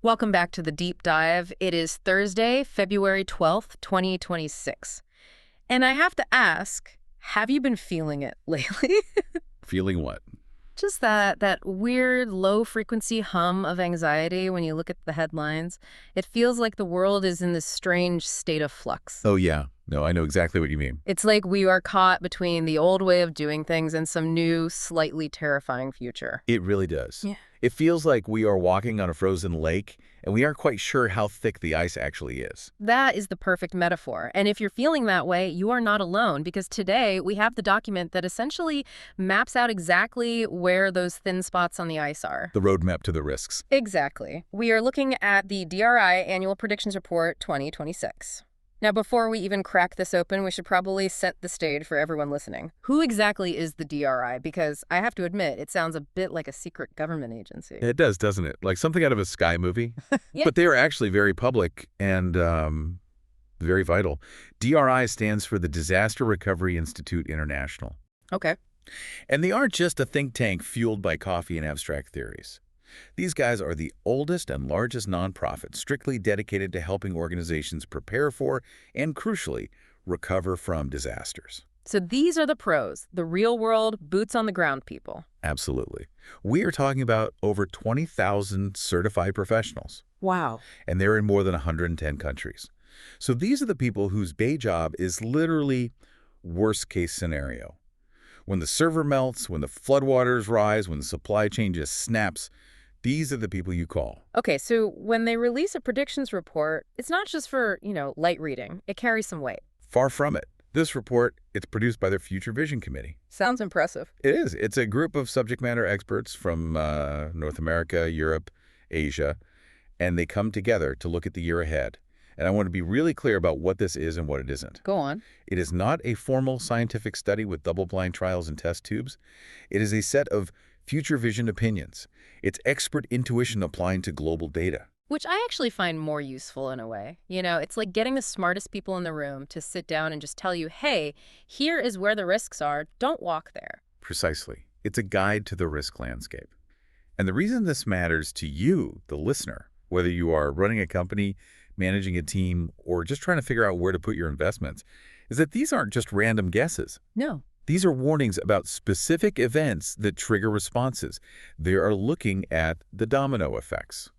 Welcome back to the deep dive. It is Thursday, February 12th, 2026. And I have to ask, have you been feeling it lately? Feeling what? Just that weird low-frequency hum of anxiety when you look at the headlines. It feels like the world is in this strange state of flux. Oh, yeah. No, I know exactly what you mean. It's like we are caught between the old way of doing things and some new, slightly terrifying future. It really does. Yeah. It feels like we are walking on a frozen lake, and we aren't quite sure how thick the ice actually is. That is the perfect metaphor. And if you're feeling that way, you are not alone, because today we have the document that essentially maps out exactly where those thin spots on the ice are. The roadmap to the risks. Exactly. We are looking at the DRI Annual Predictions Report 2026. Now, before we even crack this open, we should probably set the stage for everyone listening. Who exactly is the DRI? Because I have to admit, it sounds a bit like a secret government agency. It does, doesn't it? Like something out of a Sky movie. Yeah. But they are actually very public and very vital. DRI stands for the Disaster Recovery Institute International. Okay. And they aren't just a think tank fueled by coffee and abstract theories. These guys are the oldest and largest nonprofit strictly dedicated to helping organizations prepare for and, crucially, recover from disasters. So these are the pros, the real-world, boots-on-the-ground people. Absolutely. We are talking about over 20,000 certified professionals, Wow. and they're in more than 110 countries. So these are the people whose day job is literally worst-case scenario. When the server melts, when the floodwaters rise, when the supply chain just snaps, these are the people you call. Okay, so when they release a predictions report, it's not just for, light reading. It carries some weight. Far from it. This report, it's produced by their Future Vision Committee. Sounds impressive. It is. It's a group of subject matter experts from North America, Europe, Asia, and they come together to look at the year ahead. And I want to be really clear about what this is and what it isn't. Go on. It is not a formal scientific study with double-blind trials and test tubes. It is a set of future vision opinions. It's expert intuition applying to global data. Which I actually find more useful in a way. It's like getting the smartest people in the room to sit down and just tell you, hey, here is where the risks are. Don't walk there. Precisely. It's a guide to the risk landscape. And the reason this matters to you, the listener, whether you are running a company, managing a team, or just trying to figure out where to put your investments, is that these aren't just random guesses. No. These are warnings about specific events that trigger responses. They are looking at the domino effects.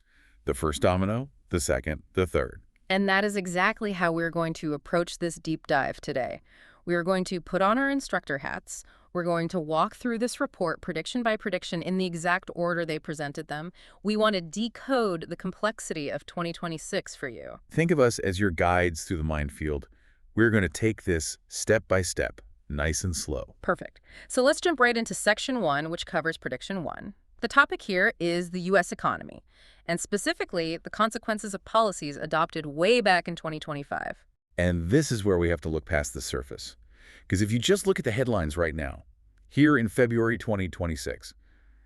The first domino, the second, the third. And that is exactly how we're going to approach this deep dive today. We are going to put on our instructor hats. We're going to walk through this report prediction by prediction in the exact order they presented them. We want to decode the complexity of 2026 for you. Think of us as your guides through the minefield. We're going to take this step by step, nice and slow. Perfect. So let's jump right into Section 1, which covers Prediction 1. The topic here is the U.S. economy, and specifically the consequences of policies adopted way back in 2025. And this is where we have to look past the surface. Because if you just look at the headlines right now, here in February 2026,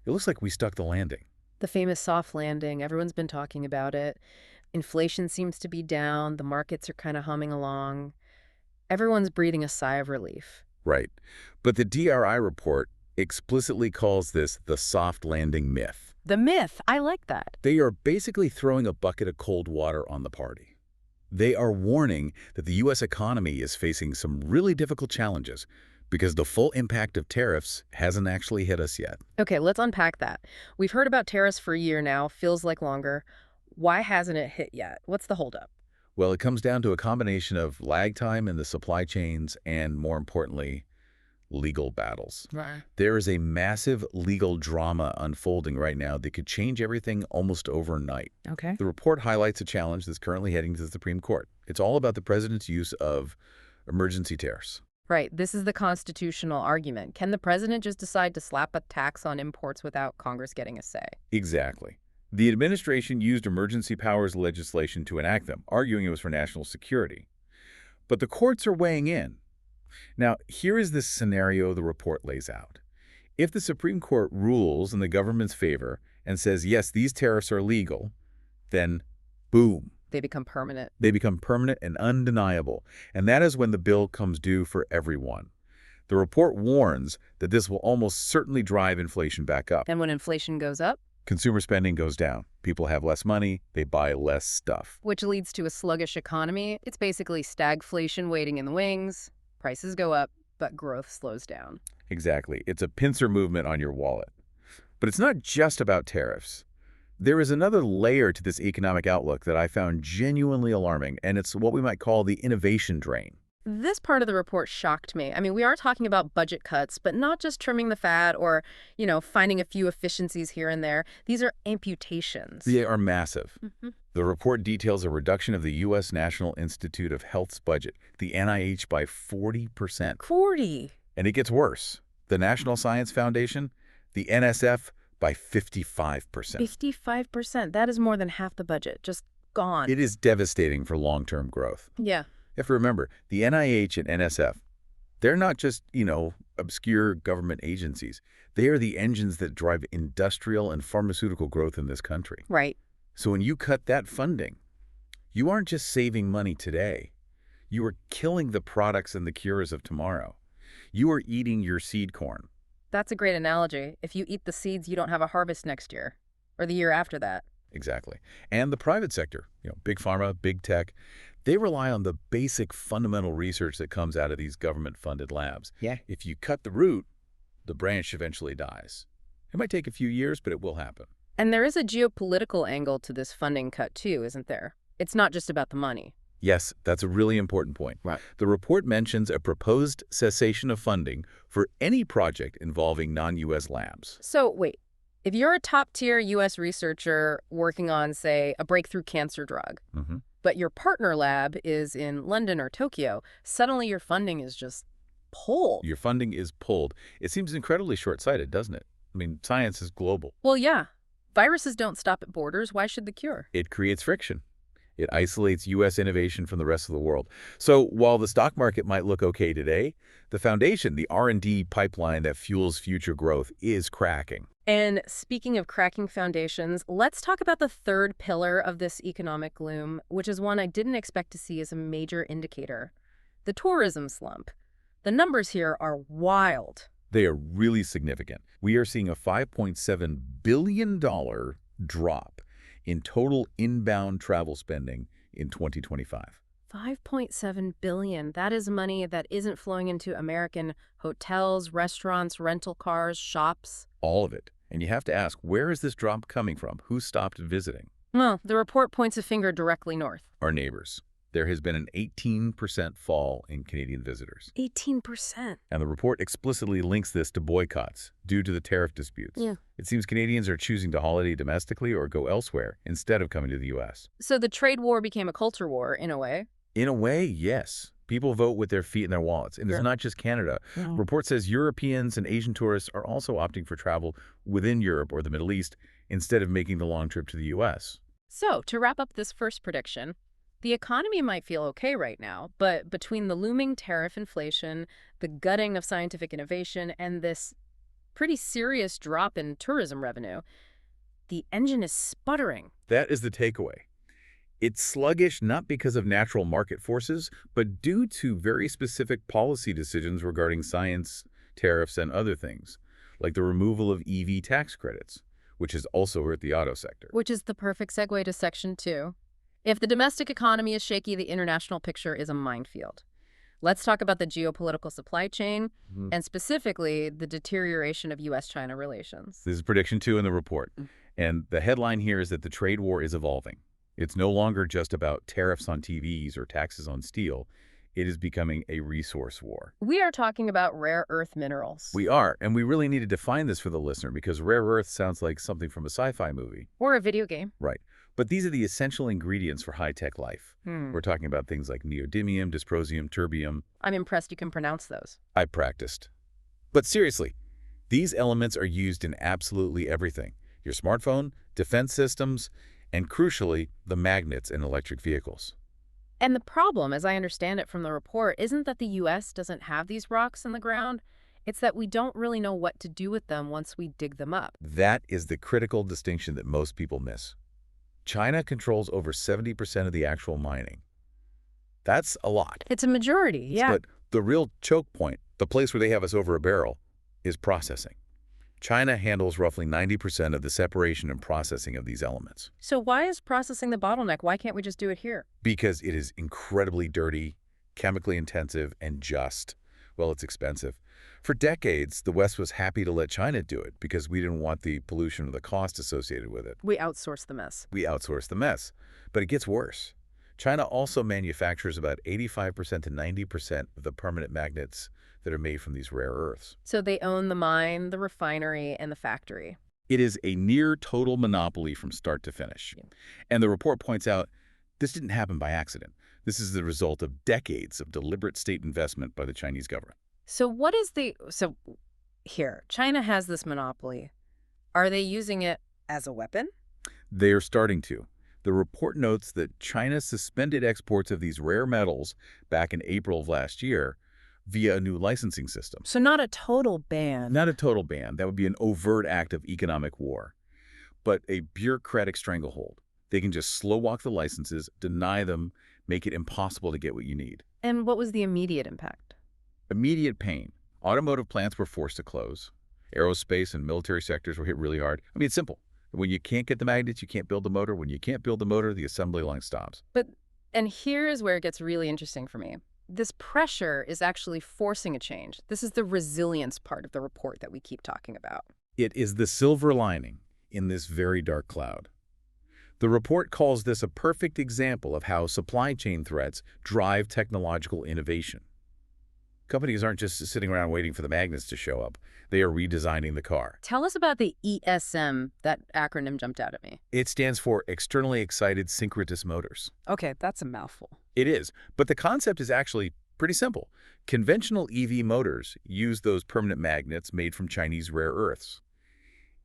it looks like we stuck the landing. The famous soft landing, everyone's been talking about it. Inflation seems to be down. The markets are kind of humming along. Everyone's breathing a sigh of relief. Right. But the DRI report explicitly calls this the soft landing myth. The myth, I like that. They are basically throwing a bucket of cold water on the party. They are warning that the U.S. economy is facing some really difficult challenges because the full impact of tariffs hasn't actually hit us yet. Okay, let's unpack that. We've heard about tariffs for a year now, feels like longer. Why hasn't it hit yet? What's the holdup? Well, it comes down to a combination of lag time in the supply chains and, more importantly, legal battles. Right. There is a massive legal drama unfolding right now that could change everything almost overnight. Okay. The report highlights a challenge that's currently heading to the Supreme Court. It's all about the president's use of emergency tariffs. Right. This is the constitutional argument. Can the president just decide to slap a tax on imports without Congress getting a say? Exactly. The administration used emergency powers legislation to enact them, arguing it was for national security. But the courts are weighing in. Now, here is the scenario the report lays out. If the Supreme Court rules in the government's favor and says, yes, these tariffs are legal, then boom. They become permanent. They become permanent and undeniable. And that is when the bill comes due for everyone. The report warns that this will almost certainly drive inflation back up. And when inflation goes up? Consumer spending goes down. People have less money, they buy less stuff. Which leads to a sluggish economy. It's basically stagflation waiting in the wings. Prices go up, but growth slows down. Exactly. It's a pincer movement on your wallet. But it's not just about tariffs. There is another layer to this economic outlook that I found genuinely alarming, and it's what we might call the innovation drain. This part of the report shocked me. I mean, we are talking about budget cuts, but not just trimming the fat or, finding a few efficiencies here and there. These are amputations. They are massive. Mhm. The report details a reduction of the U.S. National Institute of Health's budget, the NIH, by 40%. 40. And it gets worse. The National Science Foundation, the NSF, by 55%. 55%. That is more than half the budget. Just gone. It is devastating for long-term growth. Yeah. You have to remember, the NIH and NSF, they're not just, obscure government agencies. They are the engines that drive industrial and pharmaceutical growth in this country. Right. So when you cut that funding, you aren't just saving money today. You are killing the products and the cures of tomorrow. You are eating your seed corn. That's a great analogy. If you eat the seeds, you don't have a harvest next year or the year after that. Exactly. And the private sector, big pharma, big tech, they rely on the basic fundamental research that comes out of these government-funded labs. Yeah. If you cut the root, the branch eventually dies. It might take a few years, but it will happen. And there is a geopolitical angle to this funding cut too, isn't there? It's not just about the money. Yes, that's a really important point. Right. The report mentions a proposed cessation of funding for any project involving non-U.S. labs. So wait, if you're a top-tier U.S. researcher working on, say, a breakthrough cancer drug, but your partner lab is in London or Tokyo, suddenly your funding is just pulled. Your funding is pulled. It seems incredibly short-sighted, doesn't it? I mean, science is global. Well, yeah. Viruses don't stop at borders. Why should the cure? It creates friction. It isolates U.S. innovation from the rest of the world. So while the stock market might look okay today, the foundation, the R&D pipeline that fuels future growth, is cracking. And speaking of cracking foundations, let's talk about the third pillar of this economic gloom, which is one I didn't expect to see as a major indicator: the tourism slump. The numbers here are wild. They are really significant. We are seeing a $5.7 billion drop in total inbound travel spending in 2025. 5.7 billion. That is money that isn't flowing into American hotels, restaurants, rental cars, shops. All of it. And you have to ask, where is this drop coming from? Who stopped visiting? Well, the report points a finger directly north. Our neighbors. There has been an 18% fall in Canadian visitors. 18%. And the report explicitly links this to boycotts due to the tariff disputes. Yeah. It seems Canadians are choosing to holiday domestically or go elsewhere instead of coming to the U.S. So the trade war became a culture war, in a way. In a way, yes. People vote with their feet in their wallets. And it's not just Canada. Report says Europeans and Asian tourists are also opting for travel within Europe or the Middle East instead of making the long trip to the U.S. So, to wrap up this first prediction, the economy might feel okay right now, but between the looming tariff inflation, the gutting of scientific innovation, and this pretty serious drop in tourism revenue, the engine is sputtering. That is the takeaway. It's sluggish not because of natural market forces, but due to very specific policy decisions regarding science, tariffs, and other things, like the removal of EV tax credits, which has also hurt the auto sector. Which is the perfect segue to Section 2. If the domestic economy is shaky, the international picture is a minefield. Let's talk about the geopolitical supply chain, and specifically the deterioration of U.S.-China relations. This is prediction 2 in the report. And the headline here is that the trade war is evolving. It's no longer just about tariffs on TVs or taxes on steel. It is becoming a resource war. We are talking about rare earth minerals. We are, and we really need to define this for the listener because rare earth sounds like something from a sci-fi movie. Or a video game. Right. But these are the essential ingredients for high-tech life. We're talking about things like neodymium, dysprosium, terbium. I'm impressed you can pronounce those. I practiced. But seriously, these elements are used in absolutely everything. Your smartphone, defense systems, and crucially, the magnets in electric vehicles. And the problem, as I understand it from the report, isn't that the U.S. doesn't have these rocks in the ground. It's that we don't really know what to do with them once we dig them up. That is the critical distinction that most people miss. China controls over 70% of the actual mining. That's a lot. It's a majority, yeah. But the real choke point, the place where they have us over a barrel, is processing. China handles roughly 90% of the separation and processing of these elements So why is processing the bottleneck? Why can't we just do it here? because it is incredibly dirty, chemically intensive, and well, it's expensive. For decades, the West was happy to let China do it because we didn't want the pollution or the cost associated with it. We outsource the mess. We outsource the mess. But it gets worse. China also manufactures about 85% to 90% of the permanent magnets that are made from these rare earths. So they own the mine, the refinery, and the factory. It is a near total monopoly from start to finish. Yeah. And the report points out this didn't happen by accident. This is the result of decades of deliberate state investment by the Chinese government. So here, China has this monopoly. Are they using it as a weapon? They are starting to. The report notes that China suspended exports of these rare metals back in April of last year via a new licensing system. So not a total ban. Not a total ban. That would be an overt act of economic war, but a bureaucratic stranglehold. They can just slow walk the licenses, deny them, make it impossible to get what you need. And what was the immediate impact? Immediate pain. Automotive plants were forced to close. Aerospace and military sectors were hit really hard. I mean, it's simple. When you can't get the magnets, you can't build the motor. When you can't build the motor, the assembly line stops. And here is where it gets really interesting for me. This pressure is actually forcing a change. This is the resilience part of the report that we keep talking about. It is the silver lining in this very dark cloud. The report calls this a perfect example of how supply chain threats drive technological innovation. Companies aren't just sitting around waiting for the magnets to show up. They are redesigning the car. Tell us about the ESM. That acronym jumped out at me. It stands for Externally Excited Synchronous Motors. Okay, that's a mouthful. It is, but the concept is actually pretty simple. Conventional EV motors use those permanent magnets made from Chinese rare earths.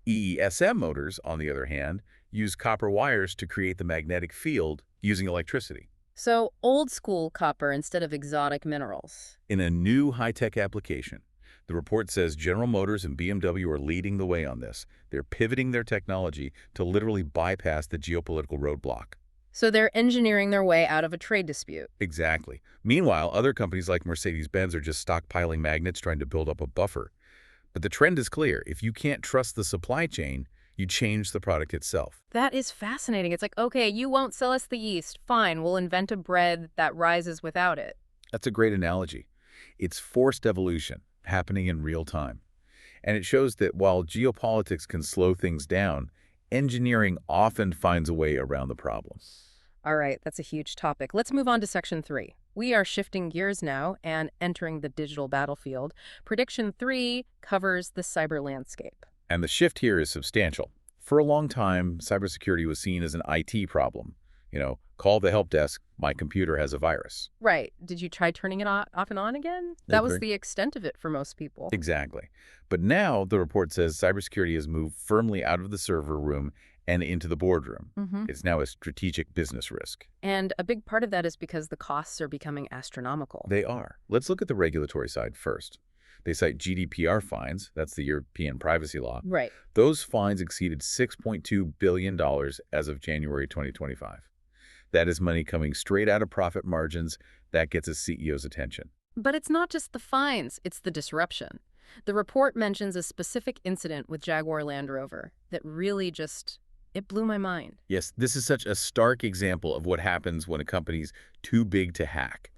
ESM motors, on the other hand, use copper wires to create the magnetic field using electricity. So old school copper instead of exotic minerals. In a new high-tech application, the report says General Motors and BMW are leading the way on this. They're pivoting their technology to literally bypass the geopolitical roadblock. So they're engineering their way out of a trade dispute. Exactly. Meanwhile, other companies like Mercedes-Benz are just stockpiling magnets trying to build up a buffer. But the trend is clear. If you can't trust the supply chain, you change the product itself. That is fascinating. It's like, okay, you won't sell us the yeast. Fine, we'll invent a bread that rises without it. That's a great analogy. It's forced evolution happening in real time. And it shows that while geopolitics can slow things down, engineering often finds a way around the problem. All right, that's a huge topic. Let's move on to Section 3. We are shifting gears now and entering the digital battlefield. Prediction 3 covers the cyber landscape. And the shift here is substantial. For a long time, cybersecurity was seen as an IT problem. Call the help desk, my computer has a virus. Right. Did you try turning it off and on again? That was the extent of it for most people. Exactly. But now the report says cybersecurity has moved firmly out of the server room and into the boardroom. It's now a strategic business risk. And a big part of that is because the costs are becoming astronomical. They are. Let's look at the regulatory side first. They cite GDPR fines, that's the European privacy law. Right. Those fines exceeded $6.2 billion as of January 2025. That is money coming straight out of profit margins. That gets a CEO's attention. But it's not just the fines, it's the disruption. The report mentions a specific incident with Jaguar Land Rover that really it blew my mind. Yes, this is such a stark example of what happens when a company's too big to hack.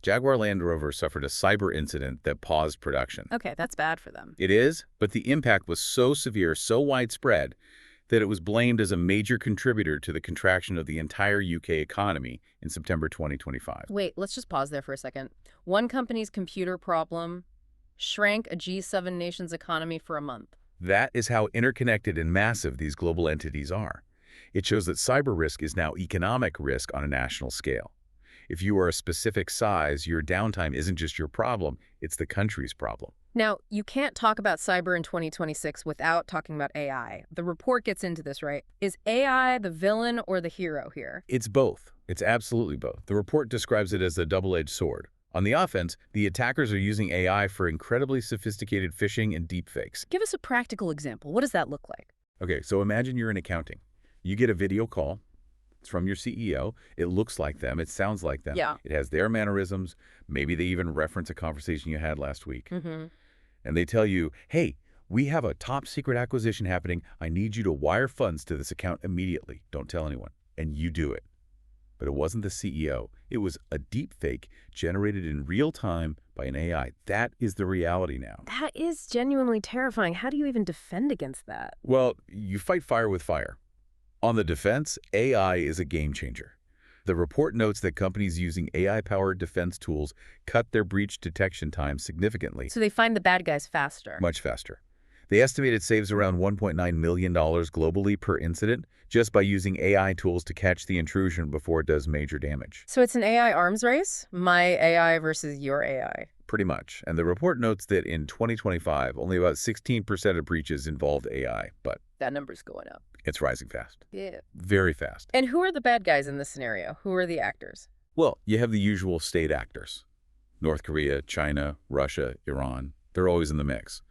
Jaguar Land Rover suffered a cyber incident that paused production. Okay, that's bad for them. It is, but the impact was so severe, so widespread, that it was blamed as a major contributor to the contraction of the entire UK economy in September 2025. Wait, let's just pause there for a second. One company's computer problem shrank a G7 nation's economy for a month. That is how interconnected and massive these global entities are. It shows that cyber risk is now economic risk on a national scale. If you are a specific size, your downtime isn't just your problem, it's the country's problem. Now, you can't talk about cyber in 2026 without talking about AI. The report gets into this, right? Is AI the villain or the hero here? It's both. It's absolutely both. The report describes it as a double-edged sword. On the offense, the attackers are using AI for incredibly sophisticated phishing and deepfakes. Give us a practical example. What does that look like? Okay, so imagine you're in accounting. You get a video call. It's from your CEO. It looks like them. It sounds like them. Yeah. It has their mannerisms. Maybe they even reference a conversation you had last week. Mm-hmm. And they tell you, hey, We have a top secret acquisition happening. I need you to wire funds to this account immediately. Don't tell anyone. And you do it. But it wasn't the CEO. It was a deep fake generated in real time by an AI. That is the reality now. That is genuinely terrifying. How do you even defend against that? Well, you fight fire with fire. On the defense, AI is a game changer. The report notes that companies using AI-powered defense tools cut their breach detection time significantly. So they find the bad guys faster. Much faster. They estimate it saves around $1.9 million globally per incident just by using AI tools to catch the intrusion before it does major damage. So it's an AI arms race? My AI versus your AI. Pretty much. And the report notes that in 2025, only about 16% of breaches involved AI, but that number's going up. it's rising fast. Yeah. Very fast. And who are the bad guys in this scenario? Who are the actors? Well, you have the usual state actors. North Korea, China, Russia, Iran. They're always in the mix.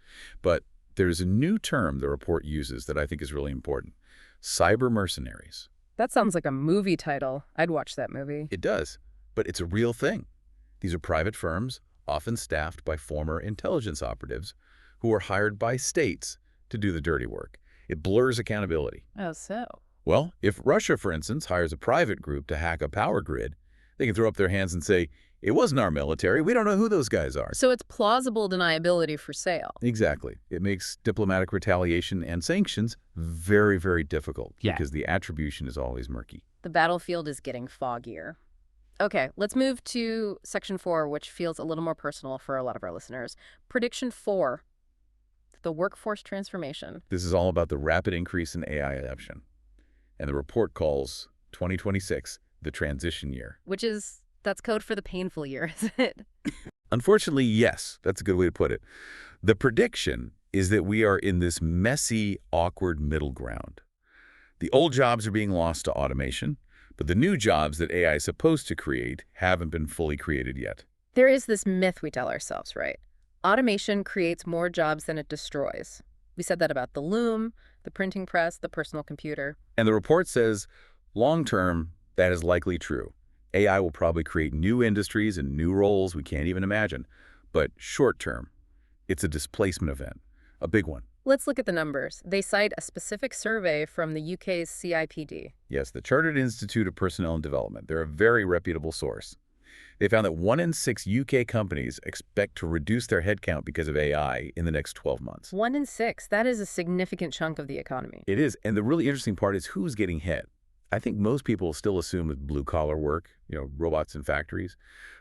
But there's a new term the report uses that I think is really important. Cyber mercenaries. That sounds like a movie title. I'd watch that movie. It does, but it's a real thing. These are private firms, often staffed by former intelligence operatives who are hired by states to do the dirty work. It blurs accountability. Oh, so? Well, if Russia, for instance, hires a private group to hack a power grid, they can throw up their hands and say, it wasn't our military. We don't know who those guys are. So it's plausible deniability for sale. Exactly. It makes diplomatic retaliation and sanctions very, very difficult because the attribution is always murky. The battlefield is getting foggier. Okay, let's move to Section 4, which feels a little more personal for a lot of our listeners. Prediction 4, the workforce transformation. This is all about the rapid increase in AI adoption. And the report calls 2026 the transition year. That's code for the painful year, isn't it? Unfortunately, yes. That's a good way to put it. The prediction is that we are in this messy, awkward middle ground. The old jobs are being lost to automation, but the new jobs that AI is supposed to create haven't been fully created yet. There is this myth we tell ourselves, right? Automation creates more jobs than it destroys. We said that about the loom, the printing press, the personal computer. And the report says, long-term, that is likely true. AI will probably create new industries and new roles we can't even imagine. But short-term, it's a displacement event, a big one. Let's look at the numbers. They cite a specific survey from the UK's CIPD. Yes, the Chartered Institute of Personnel and Development. They're a very reputable source. They found that 1 in 6 UK companies expect to reduce their headcount because of AI in the next 12 months. 1 in 6. That is a significant chunk of the economy. It is. And the really interesting part is who's getting hit. I think most people still assume it's blue-collar work, robots in factories.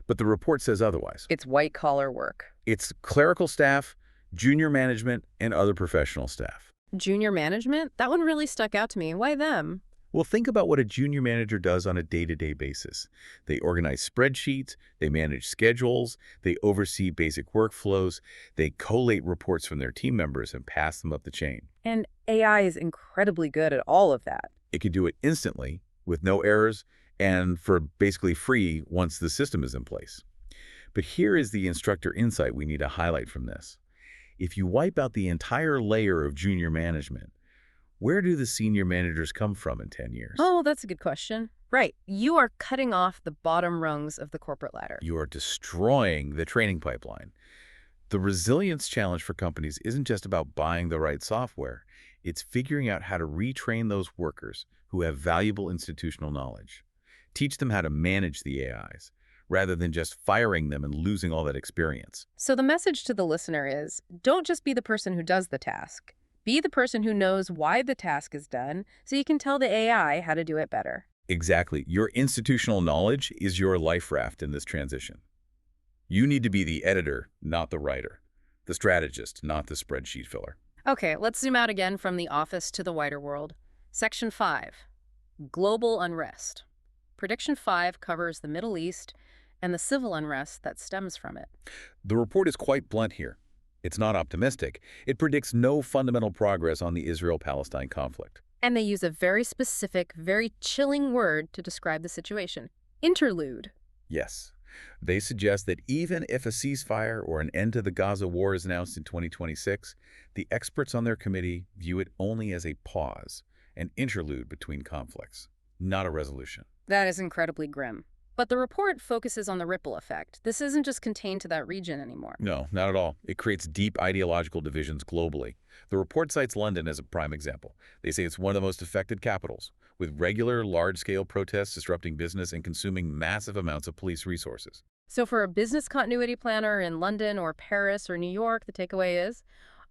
But the report says otherwise. It's white-collar work. It's clerical staff, junior management, and other professional staff. Junior management? That one really stuck out to me. Why them? Well, think about what a junior manager does on a day-to-day basis. They organize spreadsheets, they manage schedules, they oversee basic workflows, they collate reports from their team members and pass them up the chain. And AI is incredibly good at all of that. It can do it instantly with no errors and for basically free once the system is in place. But here is the instructor insight we need to highlight from this. If you wipe out the entire layer of junior management, where do the senior managers come from in 10 years? Oh, that's a good question. Right. You are cutting off the bottom rungs of the corporate ladder. You are destroying the training pipeline. The resilience challenge for companies isn't just about buying the right software. It's figuring out how to retrain those workers who have valuable institutional knowledge. Teach them how to manage the AIs, rather than just firing them and losing all that experience. So the message to the listener is, don't just be the person who does the task. Be the person who knows why the task is done so you can tell the AI how to do it better. Exactly. Your institutional knowledge is your life raft in this transition. You need to be the editor, not the writer. The strategist, not the spreadsheet filler. Okay, let's zoom out again from the office to the wider world. Section 5, global unrest. Prediction 5 covers the Middle East and the civil unrest that stems from it. The report is quite blunt here. It's not optimistic. It predicts no fundamental progress on the Israel-Palestine conflict. And they use a very specific, very chilling word to describe the situation. Interlude. Yes. They suggest that even if a ceasefire or an end to the Gaza war is announced in 2026, the experts on their committee view it only as a pause, an interlude between conflicts, not a resolution. That is incredibly grim. But the report focuses on the ripple effect. This isn't just contained to that region anymore. No, not at all. It creates deep ideological divisions globally. The report cites London as a prime example. They say it's one of the most affected capitals, with regular, large-scale protests disrupting business and consuming massive amounts of police resources. So for a business continuity planner in London or Paris or New York, the takeaway is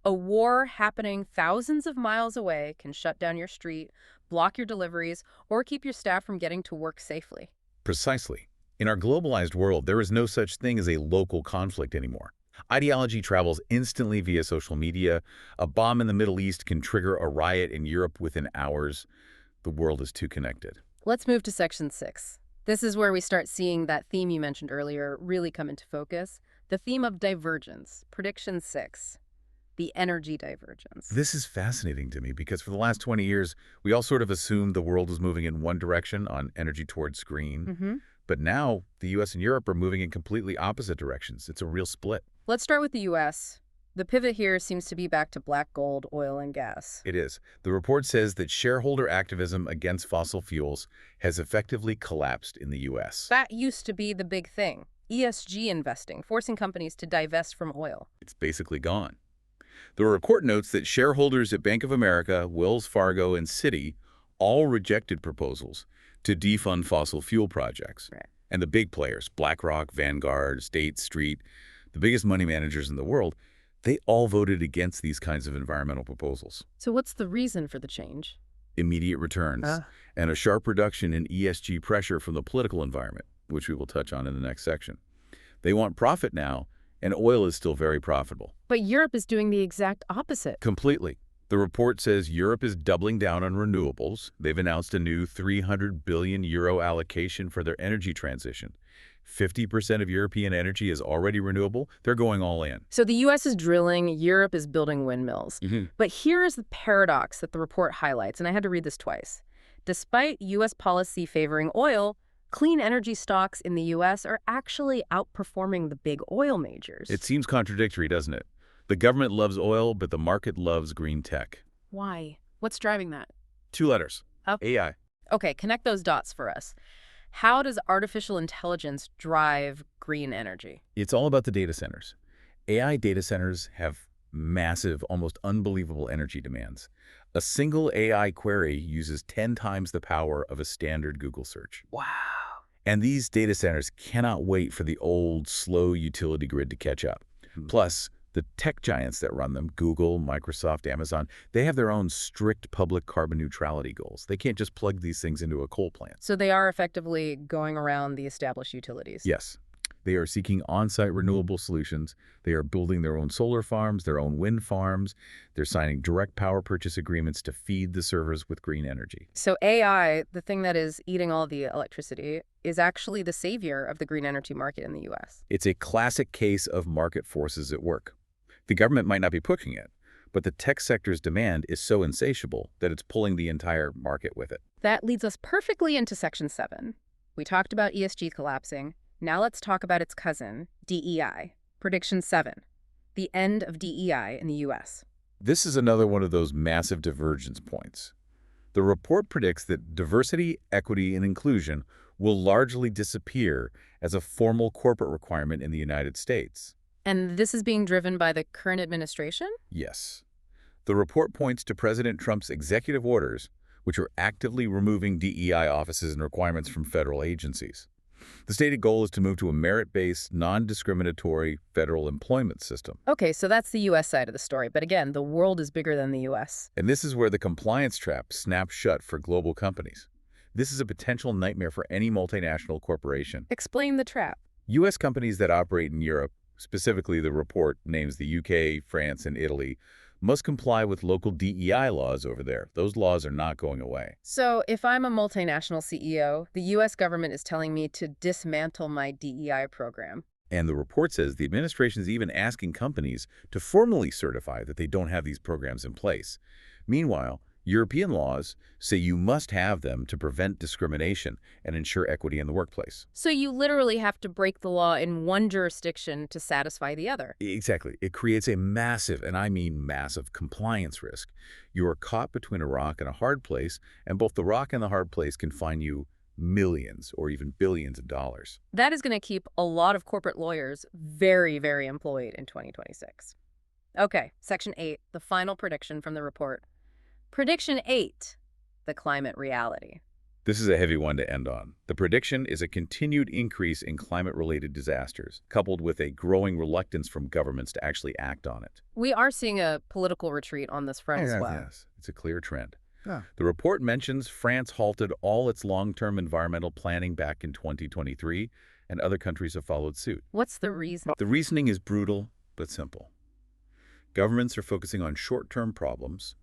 a war happening thousands of miles away can shut down your street, block your deliveries, or keep your staff from getting to work safely. Precisely. In our globalized world, there is no such thing as a local conflict anymore. Ideology travels instantly via social media. A bomb in the Middle East can trigger a riot in Europe within hours. The world is too connected. Let's move to Section 6. This is where we start seeing that theme you mentioned earlier really come into focus. The theme of divergence. Prediction 6. The energy divergence. This is fascinating to me because for the last 20 years, we all sort of assumed the world was moving in one direction on energy towards green. But now, the U.S. and Europe are moving in completely opposite directions. It's a real split. Let's start with the U.S. The pivot here seems to be back to black gold, oil, and gas. It is. The report says that shareholder activism against fossil fuels has effectively collapsed in the U.S. That used to be the big thing. ESG investing, forcing companies to divest from oil. It's basically gone. The report notes that shareholders at Bank of America, Wells Fargo, and Citi all rejected proposals to defund fossil fuel projects. Right. And the big players, BlackRock, Vanguard, State Street, the biggest money managers in the world, they all voted against these kinds of environmental proposals. So what's the reason for the change? Immediate returns and a sharp reduction in ESG pressure from the political environment, which we will touch on in the next section. They want profit now, and oil is still very profitable. But Europe is doing the exact opposite. Completely. The report says Europe is doubling down on renewables. They've announced a new €300 billion allocation for their energy transition. 50% of European energy is already renewable. They're going all in. So the U.S. is drilling, Europe is building windmills. But here is the paradox that the report highlights, and I had to read this twice. Despite U.S. policy favoring oil, clean energy stocks in the U.S. are actually outperforming the big oil majors. It seems contradictory, doesn't it? The government loves oil, but the market loves green tech. Why? What's driving that? 2 letters. Oh. AI. Okay, connect those dots for us. How does artificial intelligence drive green energy? It's all about the data centers. AI data centers have massive, almost unbelievable energy demands. A single AI query uses 10 times the power of a standard Google search. Wow. And these data centers cannot wait for the old, slow utility grid to catch up. Plus, the tech giants that run them, Google, Microsoft, Amazon, they have their own strict public carbon neutrality goals. They can't just plug these things into a coal plant. So they are effectively going around the established utilities. Yes. They are seeking on-site renewable solutions. They are building their own solar farms, their own wind farms. They're signing direct power purchase agreements to feed the servers with green energy. So AI, the thing that is eating all the electricity, is actually the savior of the green energy market in the U.S. It's a classic case of market forces at work. The government might not be pushing it, but the tech sector's demand is so insatiable that it's pulling the entire market with it. That leads us perfectly into Section 7. We talked about ESG collapsing. Now let's talk about its cousin, DEI. Prediction 7. The end of DEI in the U.S. This is another one of those massive divergence points. The report predicts that diversity, equity, and inclusion will largely disappear as a formal corporate requirement in the United States. And this is being driven by the current administration? Yes. The report points to President Trump's executive orders, which are actively removing DEI offices and requirements from federal agencies. The stated goal is to move to a merit-based, non-discriminatory federal employment system. Okay, so that's the U.S. side of the story. But again, the world is bigger than the U.S. And this is where the compliance trap snaps shut for global companies. This is a potential nightmare for any multinational corporation. Explain the trap. U.S. companies that operate in Europe, specifically the report names the UK, France, and Italy, must comply with local DEI laws over there. Those laws are not going away. So if I'm a multinational CEO, the U.S. government is telling me to dismantle my DEI program. And the report says the administration is even asking companies to formally certify that they don't have these programs in place. Meanwhile, European laws say you must have them to prevent discrimination and ensure equity in the workplace. So you literally have to break the law in one jurisdiction to satisfy the other. Exactly. It creates a massive, and I mean massive, compliance risk. You are caught between a rock and a hard place, and both the rock and the hard place can fine you millions or even billions of dollars. That is going to keep a lot of corporate lawyers very, very employed in 2026. Okay, Section 8, the final prediction from the report. Prediction 8, the climate reality. This is a heavy one to end on. The prediction is a continued increase in climate-related disasters, coupled with a growing reluctance from governments to actually act on it. We are seeing a political retreat on this front as well. Yes, it's a clear trend. Yeah. The report mentions France halted all its long-term environmental planning back in 2023, and other countries have followed suit. What's the reason? The reasoning is brutal but simple. Governments are focusing on short-term problems,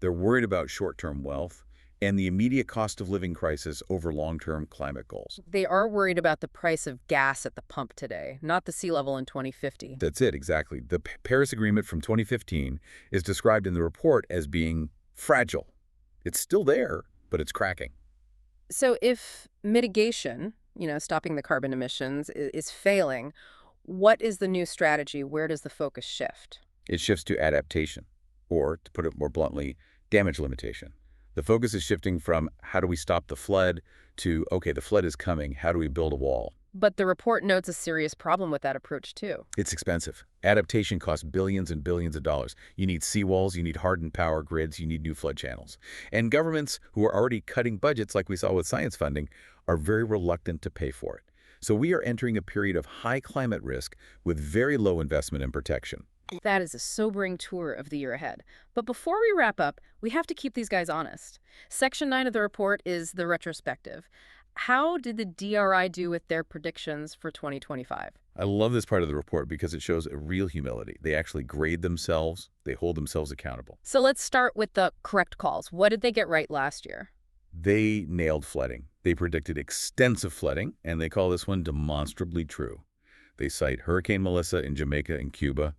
they're worried about short-term wealth, and the immediate cost of living crisis over long-term climate goals. They are worried about the price of gas at the pump today, not the sea level in 2050. That's it, exactly. The Paris Agreement from 2015 is described in the report as being fragile. It's still there, but it's cracking. So if mitigation, stopping the carbon emissions, is failing, what is the new strategy? Where does the focus shift? It shifts to adaptation, or, to put it more bluntly, damage limitation. The focus is shifting from how do we stop the flood to, okay, the flood is coming, how do we build a wall? But the report notes a serious problem with that approach, too. It's expensive. Adaptation costs billions and billions of dollars. You need seawalls, you need hardened power grids, you need new flood channels. And governments who are already cutting budgets, like we saw with science funding, are very reluctant to pay for it. So we are entering a period of high climate risk with very low investment and protection. That is a sobering tour of the year ahead. But before we wrap up, we have to keep these guys honest. Section 9 of the report is the retrospective. How did the DRI do with their predictions for 2025? I love this part of the report because it shows a real humility. They actually grade themselves. They hold themselves accountable. So let's start with the correct calls. What did they get right last year? They nailed flooding. They predicted extensive flooding, and they call this one demonstrably true. They cite Hurricane Melissa in Jamaica and Cuba,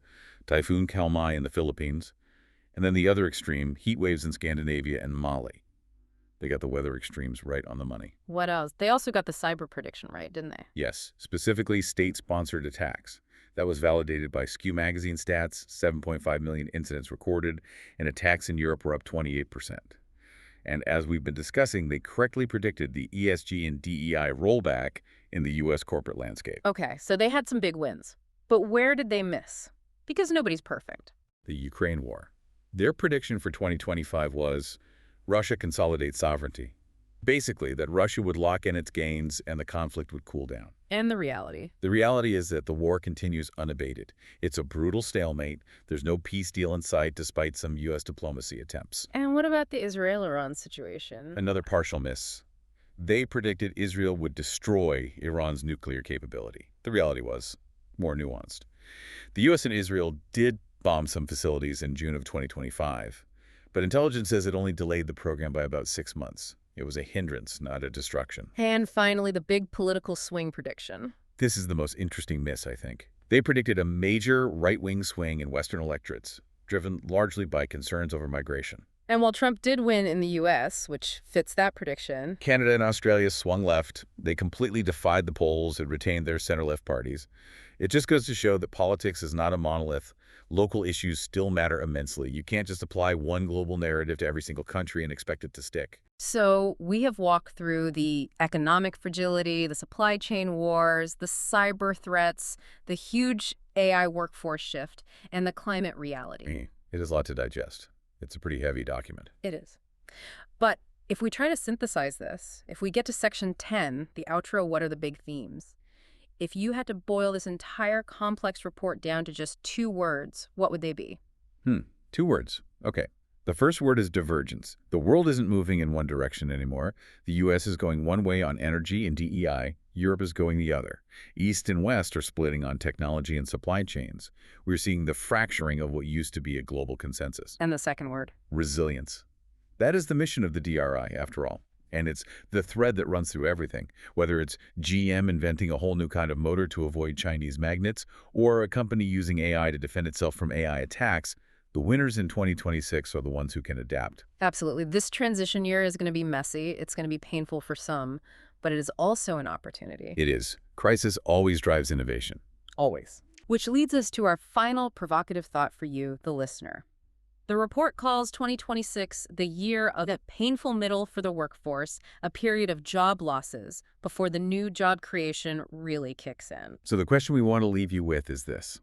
Typhoon Kalmai in the Philippines, and then the other extreme, heat waves in Scandinavia and Mali. They got the weather extremes right on the money. What else? They also got the cyber prediction right, didn't they? Yes, specifically state-sponsored attacks. That was validated by Skew Magazine stats, 7.5 million incidents recorded, and attacks in Europe were up 28%. And as we've been discussing, they correctly predicted the ESG and DEI rollback in the U.S. corporate landscape. Okay, so they had some big wins. But where did they miss? Because nobody's perfect. The Ukraine war. Their prediction for 2025 was Russia consolidates sovereignty. Basically, that Russia would lock in its gains and the conflict would cool down. And the reality? The reality is that the war continues unabated. It's a brutal stalemate. There's no peace deal in sight despite some U.S. diplomacy attempts. And what about the Israel-Iran situation? Another partial miss. They predicted Israel would destroy Iran's nuclear capability. The reality was more nuanced. The U.S. and Israel did bomb some facilities in June of 2025, but intelligence says it only delayed the program by about 6 months. It was a hindrance, not a destruction. And finally, the big political swing prediction. This is the most interesting miss, I think. They predicted a major right-wing swing in Western electorates, driven largely by concerns over migration. And while Trump did win in the U.S., which fits that prediction, Canada and Australia swung left. They completely defied the polls and retained their center-left parties. It just goes to show that politics is not a monolith. Local issues still matter immensely. You can't just apply one global narrative to every single country and expect it to stick. So we have walked through the economic fragility, the supply chain wars, the cyber threats, the huge AI workforce shift, and the climate reality. It is a lot to digest. It's a pretty heavy document. It is. But if we try to synthesize this, if we get to section 10, the outro, what are the big themes? If you had to boil this entire complex report down to just 2 words, what would they be? 2 words. Okay. The first word is divergence. The world isn't moving in one direction anymore. The U.S. is going one way on energy and DEI. Europe is going the other. East and West are splitting on technology and supply chains. We're seeing the fracturing of what used to be a global consensus. And the second word? Resilience. That is the mission of the DRI, after all. And it's the thread that runs through everything, whether it's GM inventing a whole new kind of motor to avoid Chinese magnets, or a company using AI to defend itself from AI attacks. The winners in 2026 are the ones who can adapt. Absolutely. This transition year is going to be messy. It's going to be painful for some, but it is also an opportunity. It is. Crisis always drives innovation. Always. Which leads us to our final provocative thought for you, the listener. The report calls 2026 the year of the painful middle for the workforce, a period of job losses before the new job creation really kicks in. So the question we want to leave you with is this.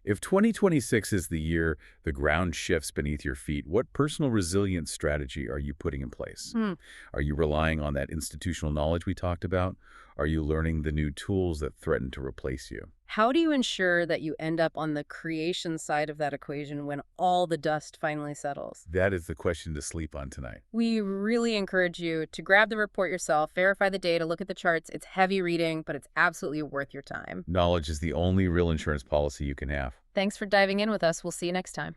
If 2026 is the year the ground shifts beneath your feet, what personal resilience strategy are you putting in place? Hmm. Are you relying on that institutional knowledge we talked about? Are you learning the new tools that threaten to replace you? How do you ensure that you end up on the creation side of that equation when all the dust finally settles? That is the question to sleep on tonight. We really encourage you to grab the report yourself, verify the data, look at the charts. It's heavy reading, but it's absolutely worth your time. Knowledge is the only real insurance policy you can have. Thanks for diving in with us. We'll see you next time.